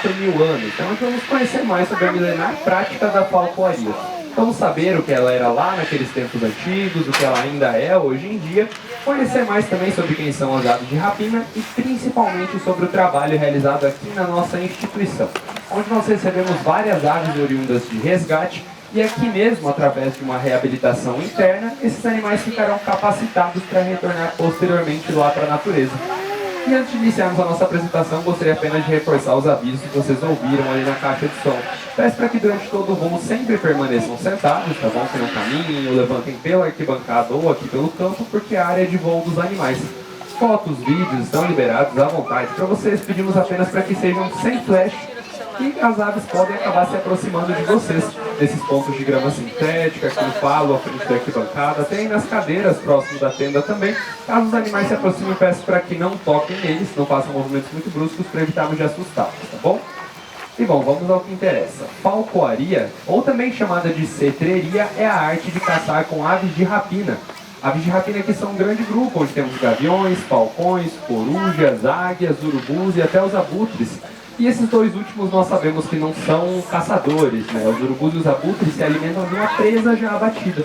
4.000 anos. Então nós vamos conhecer mais sobre a milenar prática da falcoaria. Vamos saber o que ela era lá naqueles tempos antigos, o que ela ainda é hoje em dia, conhecer mais também sobre quem são as aves de rapina e principalmente sobre o trabalho realizado aqui na nossa instituição, onde nós recebemos várias aves oriundas de resgate e aqui mesmo, através de uma reabilitação interna, esses animais ficarão capacitados para retornar posteriormente lá para a natureza. E antes de iniciarmos a nossa apresentação, gostaria apenas de reforçar os avisos que vocês ouviram ali na caixa de som. Peço para que durante todo o voo sempre permaneçam sentados, tá bom? Que não caminhem ou levantem pela arquibancada ou aqui pelo campo, porque é a área de voo dos animais. Fotos, vídeos estão liberados à vontade. Para vocês pedimos apenas para que sejam sem flash e as aves podem acabar se aproximando de vocês, nesses pontos de grama sintética, aqui no palo, à frente da arquibancada, até aí nas cadeiras próximo da tenda também. Caso os animais se aproximem, peço para que não toquem neles, não façam movimentos muito bruscos para evitarmos de assustá-los, tá bom? E bom, vamos ao que interessa. Falcoaria, ou também chamada de cetreria, é a arte de caçar com aves de rapina. Aves de rapina aqui são um grande grupo, onde temos gaviões, falcões, corujas, águias, urubus e até os abutres. E esses dois últimos nós sabemos que não são caçadores, né? Os urubus e os abutres se alimentam de uma presa já abatida.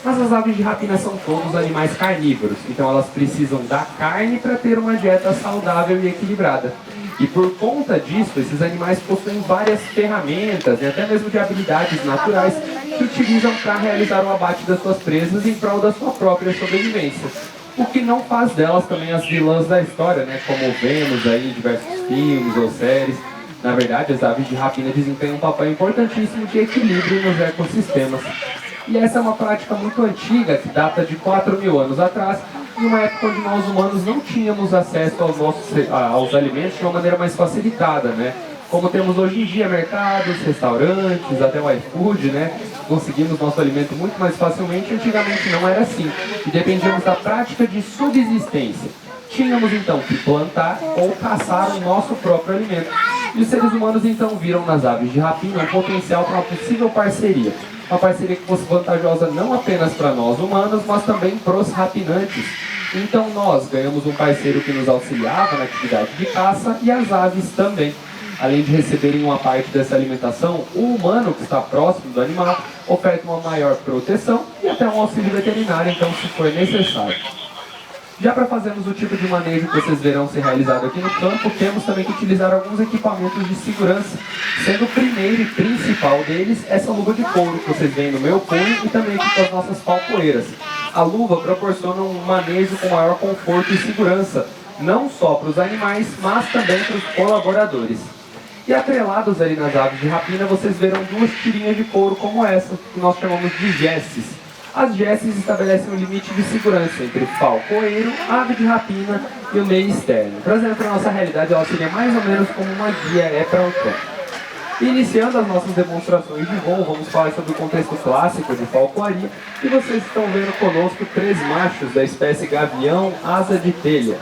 Mas as aves de rapina são todos animais carnívoros, então elas precisam da carne para ter uma dieta saudável e equilibrada. E por conta disso, esses animais possuem várias ferramentas e até mesmo de habilidades naturais que utilizam para realizar o abate das suas presas em prol da sua própria sobrevivência. O que não faz delas também as vilãs da história, né? Como vemos aí em diversos filmes ou séries. Na verdade, as aves de rapina desempenham um papel importantíssimo de equilíbrio nos ecossistemas. E essa é uma prática muito antiga, que data de 4.000 anos atrás, em uma época onde nós humanos não tínhamos acesso aos alimentos de uma maneira mais facilitada, né? Como temos hoje em dia mercados, restaurantes, até o iFood, né? Conseguimos nosso alimento muito mais facilmente, antigamente não era assim. E dependíamos da prática de subsistência. Tínhamos então que plantar ou caçar o nosso próprio alimento. E os seres humanos então viram nas aves de rapina um potencial para uma possível parceria. Uma parceria que fosse vantajosa não apenas para nós humanos, mas também para os rapinantes. Então nós ganhamos um parceiro que nos auxiliava na atividade de caça e as aves também. Além de receberem uma parte dessa alimentação, o humano que está próximo do animal oferta uma maior proteção e até um auxílio veterinário, então, se for necessário. Já para fazermos o tipo de manejo que vocês verão ser realizado aqui no campo, temos também que utilizar alguns equipamentos de segurança, sendo o primeiro e principal deles essa luva de couro que vocês veem no meu punho e também aqui com as nossas falcoeiras. A luva proporciona um manejo com maior conforto e segurança, não só para os animais, mas também para os colaboradores. E atrelados ali nas aves de rapina, vocês verão duas tirinhas de couro como essa, que nós chamamos de gesses. As gesses estabelecem um limite de segurança entre falcoeiro, ave de rapina e o meio externo. Trazendo para a nossa realidade, ela seria mais ou menos como uma guia para o campo. Iniciando as nossas demonstrações de voo, vamos falar sobre o contexto clássico de falcoaria. E vocês estão vendo conosco 3 machos da espécie gavião asa de telha.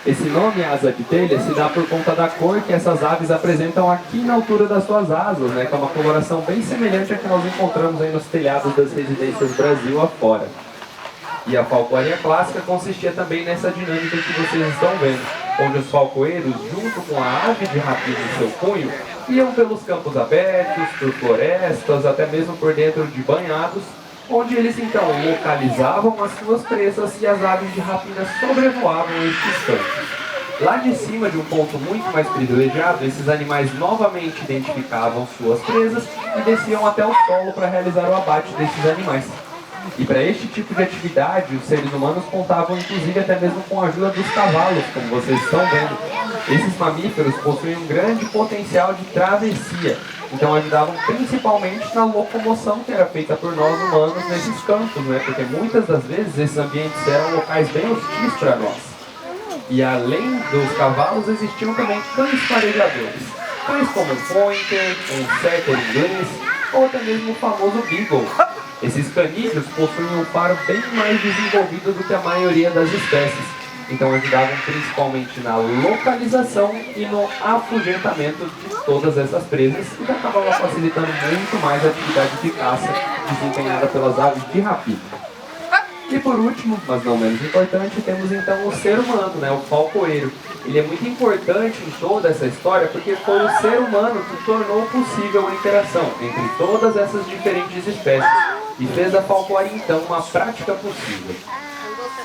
Esse nome, asa de telha, se dá por conta da cor que essas aves apresentam aqui na altura das suas asas, né? Que é uma coloração bem semelhante à que nós encontramos aí nos telhados das residências Brasil afora. E a falcoaria clássica consistia também nessa dinâmica que vocês estão vendo, onde os falcoeiros, junto com a ave de rapina em seu punho, iam pelos campos abertos, por florestas, até mesmo por dentro de banhados, onde eles então localizavam as suas presas e as aves de rapina sobrevoavam estes campos. Lá de cima de um ponto muito mais privilegiado, esses animais novamente identificavam suas presas e desciam até o solo para realizar o abate desses animais. E para este tipo de atividade, os seres humanos contavam inclusive até mesmo com a ajuda dos cavalos, como vocês estão vendo. Esses mamíferos possuem um grande potencial de travessia, então ajudavam principalmente na locomoção que era feita por nós humanos nesses campos, né? Porque muitas das vezes esses ambientes eram locais bem hostis para nós. E além dos cavalos, existiam também cães farejadores. Cães como o pointer, um setter inglês, ou até mesmo o famoso beagle. Esses canídeos possuem um faro bem mais desenvolvido do que a maioria das espécies, então ajudavam principalmente na localização e no afugentamento de todas essas presas, e acabavam facilitando muito mais a atividade de caça desempenhada pelas aves de rapina. E por último, mas não menos importante, temos então o ser humano, né, o falcoeiro. Ele é muito importante em toda essa história porque foi o ser humano que tornou possível a interação entre todas essas diferentes espécies e fez da falcoaria então uma prática possível.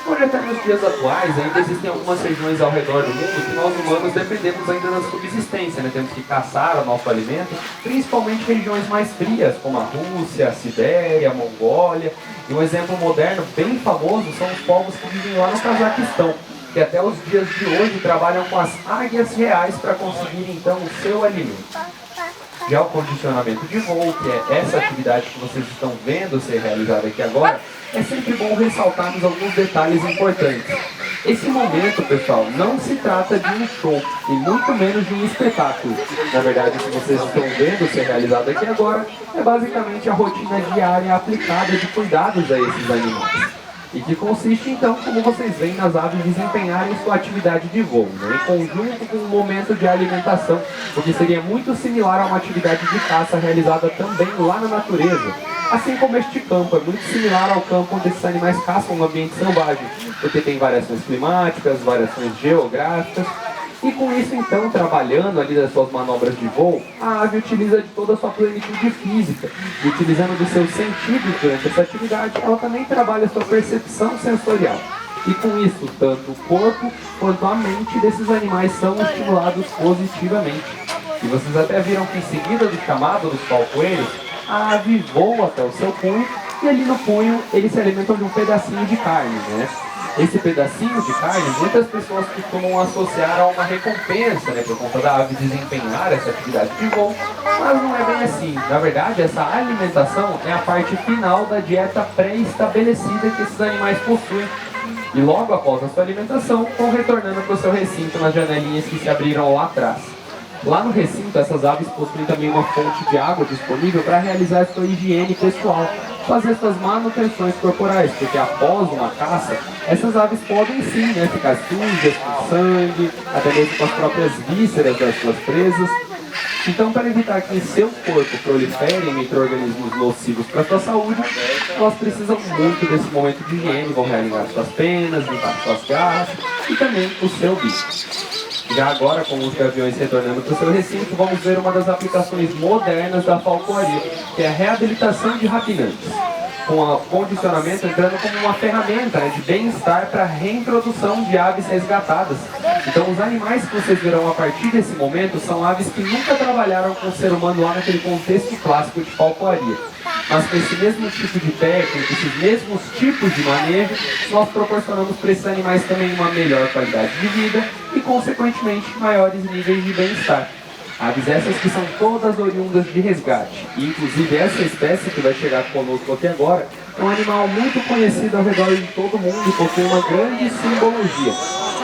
Hoje, até nos dias atuais, ainda existem algumas regiões ao redor do mundo que nós humanos dependemos ainda da subsistência, né? Temos que caçar o nosso alimento, principalmente regiões mais frias, como a Rússia, a Sibéria, a Mongólia. E um exemplo moderno bem famoso são os povos que vivem lá no Cazaquistão, que até os dias de hoje trabalham com as águias reais para conseguir então o seu alimento. Já o condicionamento de voo, que é essa atividade que vocês estão vendo ser realizada aqui agora, é sempre bom ressaltarmos alguns detalhes importantes. Esse momento, pessoal, não se trata de um show e muito menos de um espetáculo. Na verdade, o que vocês estão vendo ser realizado aqui agora é basicamente a rotina diária aplicada de cuidados a esses animais. E que consiste, então, como vocês veem, nas aves desempenharem sua atividade de voo, né, em conjunto com um momento de alimentação, o que seria muito similar a uma atividade de caça realizada também lá na natureza. Assim como este campo é muito similar ao campo onde esses animais caçam no ambiente selvagem, porque tem variações climáticas, variações geográficas. E com isso, então, trabalhando ali das suas manobras de voo, a ave utiliza de toda a sua plenitude física. E utilizando dos seus sentidos durante essa atividade, ela também trabalha a sua percepção sensorial. E com isso, tanto o corpo quanto a mente desses animais são estimulados positivamente. E vocês até viram que em seguida do chamado dos falcoeiros, a ave voa até o seu punho, e ali no punho eles se alimentam de um pedacinho de carne, né? Esse pedacinho de carne, muitas pessoas costumam associar a uma recompensa, né, por conta da ave desempenhar essa atividade de voo, mas não é bem assim. Na verdade, essa alimentação é a parte final da dieta pré-estabelecida que esses animais possuem. E logo após a sua alimentação, vão retornando para o seu recinto nas janelinhas que se abriram lá atrás. Lá no recinto, essas aves possuem também uma fonte de água disponível para realizar sua higiene pessoal, fazer suas manutenções corporais, porque após uma caça, essas aves podem sim, né, ficar sujas com sangue, até mesmo com as próprias vísceras das suas presas. Então, para evitar que em seu corpo proliferem micro-organismos nocivos para a sua saúde, elas precisam muito desse momento de higiene, vão realinhar suas penas, limpar suas garras e também o seu bico. Já agora, com os gaviões retornando para o seu recinto, vamos ver uma das aplicações modernas da falcoaria, que é a reabilitação de rapinantes, com o condicionamento entrando como uma ferramenta, né, de bem-estar para a reintrodução de aves resgatadas. Então, os animais que vocês verão a partir desse momento são aves que nunca trabalharam com o ser humano lá naquele contexto clássico de falcoaria. Mas com esse mesmo tipo de técnica, esses mesmos tipos de manejo, nós proporcionamos para esses animais também uma melhor qualidade de vida e, consequentemente, maiores níveis de bem-estar. Aves essas que são todas oriundas de resgate. E, inclusive, essa espécie que vai chegar conosco aqui agora é um animal muito conhecido ao redor de todo mundo e possui uma grande simbologia.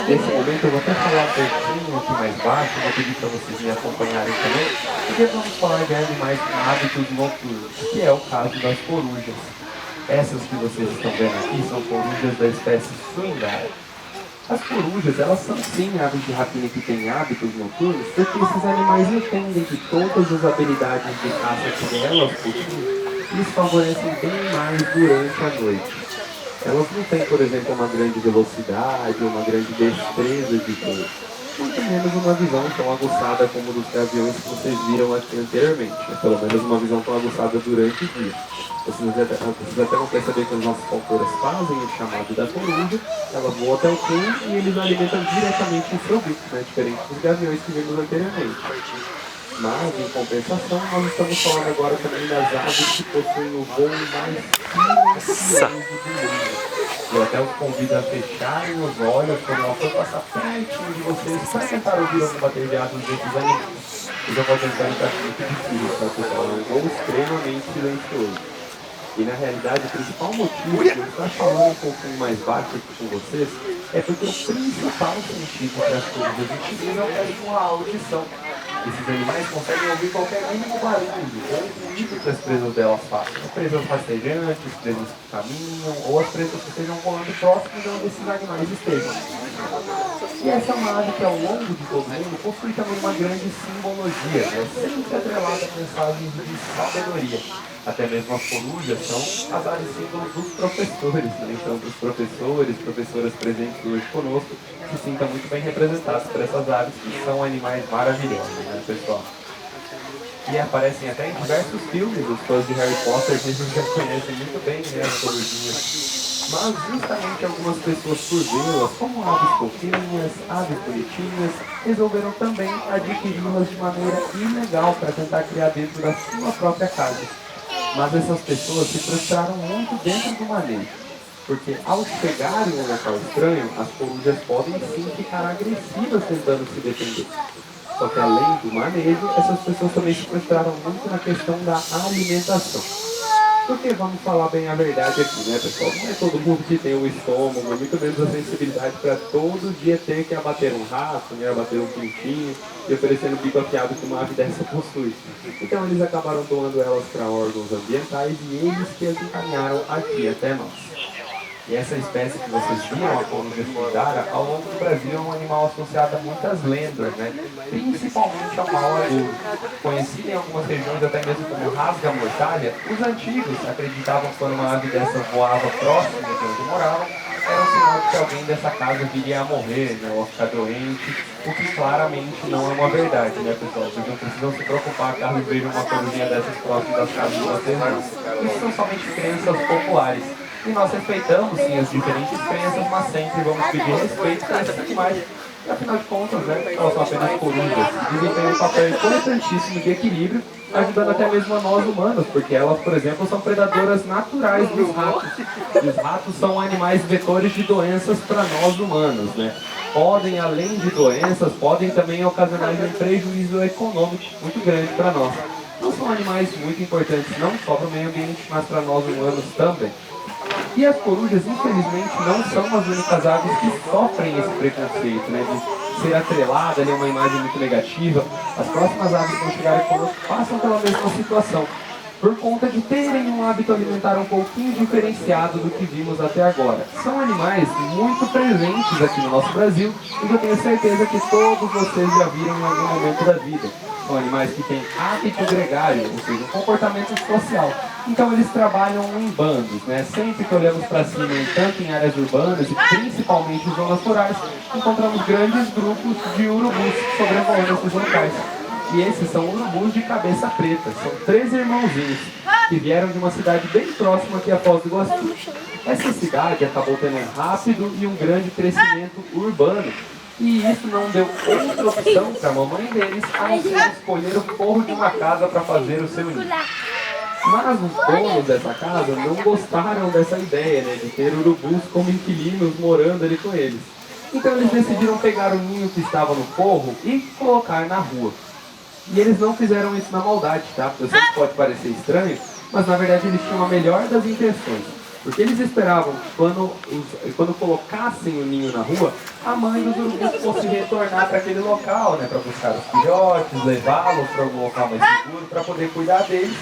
Nesse momento eu vou até falar um pouquinho aqui mais baixo, vou pedir para vocês me acompanharem também, porque vamos falar de animais com hábitos noturnos, que é o caso das corujas. Essas que vocês estão vendo aqui são corujas da espécie Swingara. As corujas, elas são sim aves de rapina que têm hábitos noturnos, porque esses animais entendem que todas as habilidades de caça que elas possuem, lhes favorecem bem mais durante a noite. Elas não têm, por exemplo, uma grande velocidade, uma grande destreza de voo, muito menos uma visão tão aguçada como dos gaviões que vocês viram aqui anteriormente, pelo menos uma visão tão aguçada durante o dia. Vocês até vão perceber que as nossas falcouras fazem o chamado da coruja, ela voa até o punho e eles alimentam diretamente o seu bico, né, diferente dos gaviões que vimos anteriormente. Mas, em compensação, nós estamos falando agora também das aves que possuem o voo mais silencioso do mundo. Eu até os convido a fecharem os olhos quando ela for passar pertinho de vocês para tentar ouvir algum bater de asas desses animais. Eu já vou tentar entrar muito difícil, tá, pessoal? É um voo extremamente silencioso. E, na realidade, o principal motivo de eu estar falando um pouquinho mais baixo aqui com vocês é porque o principal sentido que as corujas utilizam é a audição. Esses animais conseguem ouvir qualquer mínimo barulho ou ruído que as presas delas façam. Presas rastejantes, presas que caminham, ou as presas que estejam voando próximo de onde esses animais estejam. E essa é uma ave que ao longo de todo mundo possui também uma grande simbologia, né? Sempre atrelada a mensagens de sabedoria. Até mesmo as corujas são as aves símbolos dos professores, né? Então, os professores, professoras presentes hoje conosco, se sintam muito bem representados por essas aves que são animais maravilhosos, né, pessoal? E aparecem até em diversos filmes, os fãs de Harry Potter, que eles já conhecem muito bem, né, as corujinhas. Mas justamente algumas pessoas, por vê-las como aves fofinhas, aves bonitinhas, resolveram também adquiri-las de maneira ilegal para tentar criar dentro da sua própria casa. Mas essas pessoas se frustraram muito dentro do manejo, porque ao chegarem em um local estranho, as corujas podem sim ficar agressivas tentando se defender. Só que além do manejo, essas pessoas também se frustraram muito na questão da alimentação. Porque vamos falar bem a verdade aqui, né, pessoal? Não é todo mundo que tem o estômago, muito menos a sensibilidade para todo dia ter que abater um rato, né, abater um pintinho e oferecer um bico afiado que uma ave dessa possui. Então eles acabaram doando elas para órgãos ambientais e eles que as encaminharam aqui até nós. E essa espécie que vocês viram, a coruja fundara, ao longo do Brasil é um animal associado a muitas lendas, né? Principalmente ao mau agouro. Conhecido em algumas regiões até mesmo como rasga-mortalha, os antigos acreditavam que quando uma ave dessa voava próximo de onde moravam, era um sinal de que alguém dessa casa viria a morrer, né, ou a ficar doente, o que claramente não é uma verdade, né, pessoal? Vocês não precisam se preocupar caso vejam uma corujinha dessas próximas das casas de vocês, não. Isso são somente crenças populares. E nós respeitamos, sim, as diferentes crenças, mas sempre vamos pedir respeito para esses animais. E, afinal de contas, né, elas são apenas corujas. Desempenham um papel importantíssimo de equilíbrio, ajudando até mesmo a nós humanos, porque elas, por exemplo, são predadoras naturais dos ratos. E os ratos são animais vetores de doenças para nós humanos, né? Podem, além de doenças, podem também ocasionar um prejuízo econômico muito grande para nós. Então são animais muito importantes, não só para o meio ambiente, mas para nós humanos também. E as corujas, infelizmente, não são as únicas aves que sofrem esse preconceito, né, de ser atrelada ali a uma imagem muito negativa. As próximas aves que vão chegar conosco passam pela mesma situação, por conta de terem um hábito alimentar um pouquinho diferenciado do que vimos até agora. São animais muito presentes aqui no nosso Brasil, e eu tenho certeza que todos vocês já viram em algum momento da vida. São animais que têm hábito gregário, ou seja, um comportamento social. Então eles trabalham em bandos, né? Sempre que olhamos para cima, tanto em áreas urbanas e principalmente em zonas rurais, encontramos grandes grupos de urubus sobrevoando esses locais. E esses são urubus de cabeça preta, são 3 irmãozinhos que vieram de uma cidade bem próxima aqui a Foz do Iguaçu. Essa cidade acabou tendo um rápido e um grande crescimento urbano. E isso não deu outra opção para a mamãe deles a não ser escolher o forro de uma casa para fazer o seu ninho. Mas os donos dessa casa não gostaram dessa ideia, né, de ter urubus como inquilinos morando ali com eles. Então eles decidiram pegar o ninho que estava no forro e colocar na rua. E eles não fizeram isso na maldade, tá? Eu sei que pode parecer estranho, mas na verdade eles tinham a melhor das intenções. Porque eles esperavam que quando colocassem o ninho na rua, a mãe dos urubus fosse retornar para aquele local, né, para buscar os filhotes, levá-los para algum local mais seguro, para poder cuidar deles.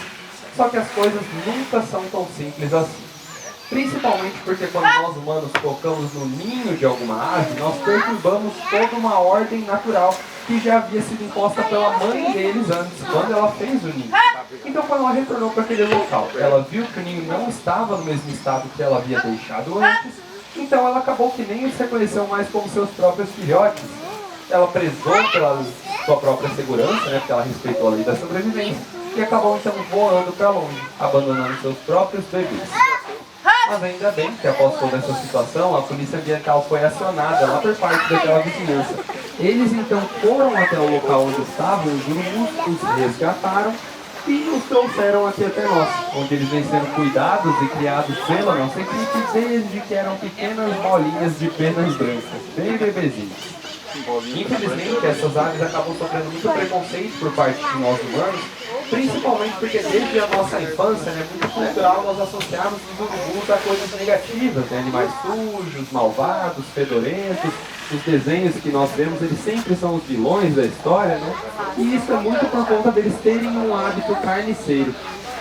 Só que as coisas nunca são tão simples assim. Principalmente porque quando nós humanos tocamos no ninho de alguma ave, nós perturbamos toda uma ordem natural que já havia sido imposta pela mãe deles antes, quando ela fez o ninho. Então quando ela retornou para aquele local, ela viu que o ninho não estava no mesmo estado que ela havia deixado antes, então ela acabou que nem os reconheceu mais como seus próprios filhotes. Ela prezou pela sua própria segurança, né, porque ela respeitou a lei da sobrevivência, e acabou então voando para longe, abandonando seus próprios bebês. Mas ainda bem que após toda essa situação, a polícia ambiental foi acionada lá por parte daquela vizinhança. Eles então foram até o local onde estavam os urubus, os resgataram e os trouxeram aqui até nós, onde eles vêm sendo cuidados e criados pela nossa equipe desde que eram pequenas bolinhas de penas brancas, bem bebezinhos. Infelizmente, essas aves acabam sofrendo muito preconceito por parte de nós humanos, principalmente porque desde a nossa infância é muito cultural nós associarmos os urubus a coisas negativas, né? Animais sujos, malvados, fedorentos. Os desenhos que nós vemos, eles sempre são os vilões da história, né? E isso é muito por conta deles terem um hábito carniceiro.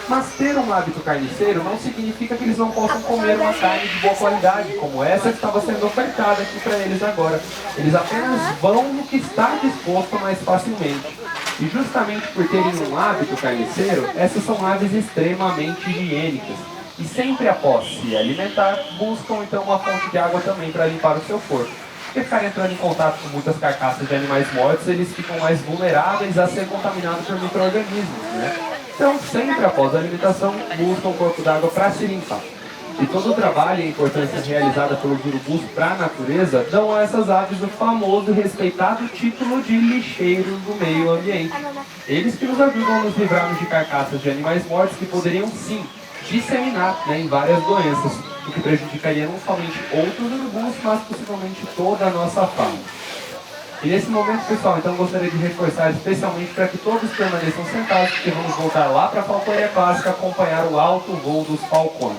Mas ter um hábito carniceiro não significa que eles não possam comer uma carne de boa qualidade, como essa que estava sendo ofertada aqui para eles agora. Eles apenas vão no que está disposto mais facilmente. E justamente por terem um hábito carniceiro, essas são aves extremamente higiênicas. E sempre após se alimentar, buscam então uma fonte de água também para limpar o seu corpo. Porque ficar entrando em contato com muitas carcaças de animais mortos, eles ficam mais vulneráveis a ser contaminados por micro-organismos, né? Então, sempre após a alimentação, buscam um corpo d'água para se limpar. E todo o trabalho e a importância realizada pelos urubus para a natureza dão a essas aves o famoso e respeitado título de lixeiros do meio ambiente. Eles que nos ajudam a nos livrarmos de carcaças de animais mortos que poderiam sim disseminar, né, em várias doenças, o que prejudicaria não somente outros urubus, mas possivelmente toda a nossa fauna. E nesse momento, pessoal, então gostaria de reforçar especialmente para que todos permaneçam sentados, porque vamos voltar lá para a falcoaria clássica acompanhar o alto voo dos falcões.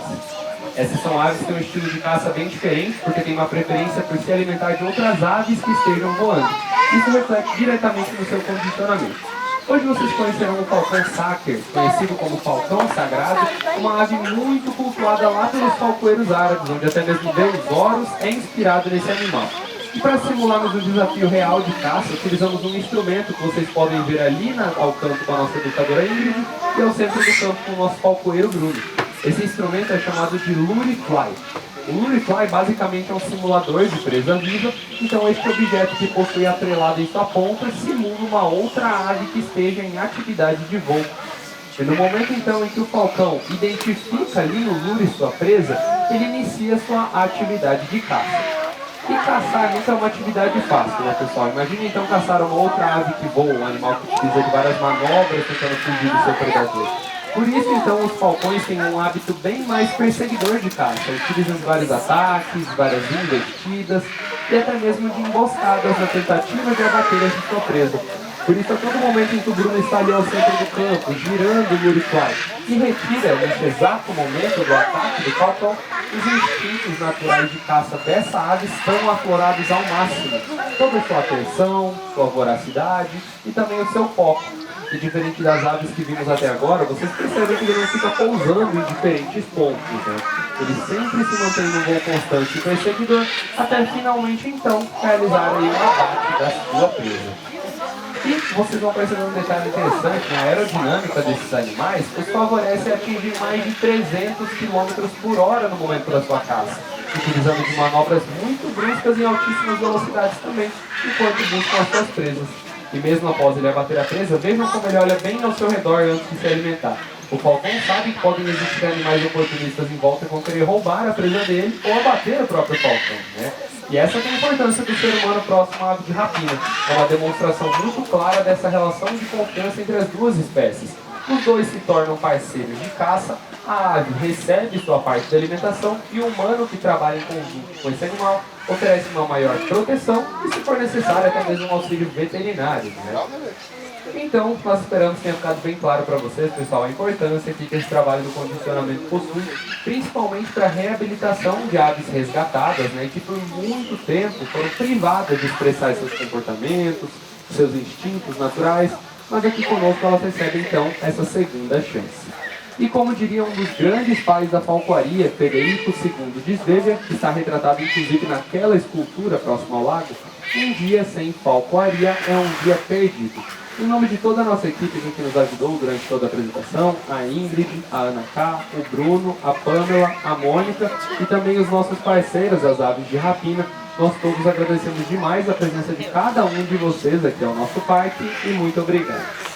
Essas são aves que têm um estilo de caça bem diferente, porque têm uma preferência por se alimentar de outras aves que estejam voando. Isso reflete diretamente no seu condicionamento. Hoje vocês conhecerão o falcão saker, conhecido como falcão sagrado, uma ave muito cultuada lá pelos falcoeiros árabes, onde até mesmo Deus Horus é inspirado nesse animal. E para simularmos um desafio real de caça, utilizamos um instrumento que vocês podem ver ali ao canto com a nossa educadora Ingrid e ao centro do campo com o nosso falcoeiro Bruno. Esse instrumento é chamado de Lure Fly. O Lure Fly basicamente é um simulador de presa viva, então este objeto que possui atrelado em sua ponta simula uma outra ave que esteja em atividade de voo. E no momento então em que o falcão identifica ali no lure sua presa, ele inicia sua atividade de caça. E caçar nunca é uma atividade fácil, né, pessoal? Imagine então caçar uma outra ave que voa, um animal que utiliza de várias manobras tentando fugir do seu predador. Por isso, então, os falcões têm um hábito bem mais perseguidor de caça. Utilizam vários ataques, várias investidas e até mesmo de emboscadas na tentativa de abater a sua presa. Por isso, a todo momento em que o Bruno está ali ao centro do campo, girando o Lure Fly, e retira, nesse exato momento do ataque do falcão, os instintos naturais de caça dessa ave estão aflorados ao máximo. Toda a sua atenção, sua voracidade e também o seu foco. E diferente das aves que vimos até agora, vocês percebem que ele não fica pousando em diferentes pontos, né? Ele sempre se mantém num voo constante e perseguidor, até finalmente então realizar aí o abate da sua presa. E vocês vão perceber um detalhe interessante, na aerodinâmica desses animais, os favorece a atingir mais de 300 km por hora no momento da sua caça, utilizando de manobras muito bruscas e altíssimas velocidades também, enquanto buscam as suas presas. E mesmo após ele abater a presa, vejam como ele olha bem ao seu redor antes de se alimentar. O falcão sabe que podem existir animais oportunistas em volta que vão querer roubar a presa dele ou abater o próprio falcão, né? E essa é a importância do ser humano próximo à ave de rapina. É uma demonstração muito clara dessa relação de confiança entre as duas espécies. Os dois se tornam parceiros de caça, a ave recebe sua parte da alimentação e o humano que trabalha em conjunto com esse animal oferece uma maior proteção e, se for necessário, até mesmo um auxílio veterinário, né? Então, nós esperamos que tenha ficado bem claro para vocês, pessoal, a importância que esse trabalho do condicionamento possui, principalmente para a reabilitação de aves resgatadas, né, que por muito tempo foram privadas de expressar seus comportamentos, seus instintos naturais, mas aqui conosco elas recebem então essa segunda chance. E como diria um dos grandes pais da falcoaria, Federico II de Svevia, que está retratado inclusive naquela escultura próxima ao lago, um dia sem falcoaria é um dia perdido. Em nome de toda a nossa equipe que nos ajudou durante toda a apresentação, a Ingrid, a Ana K, o Bruno, a Pamela, a Mônica e também os nossos parceiros, as aves de rapina, nós todos agradecemos demais a presença de cada um de vocês aqui ao nosso parque e muito obrigado.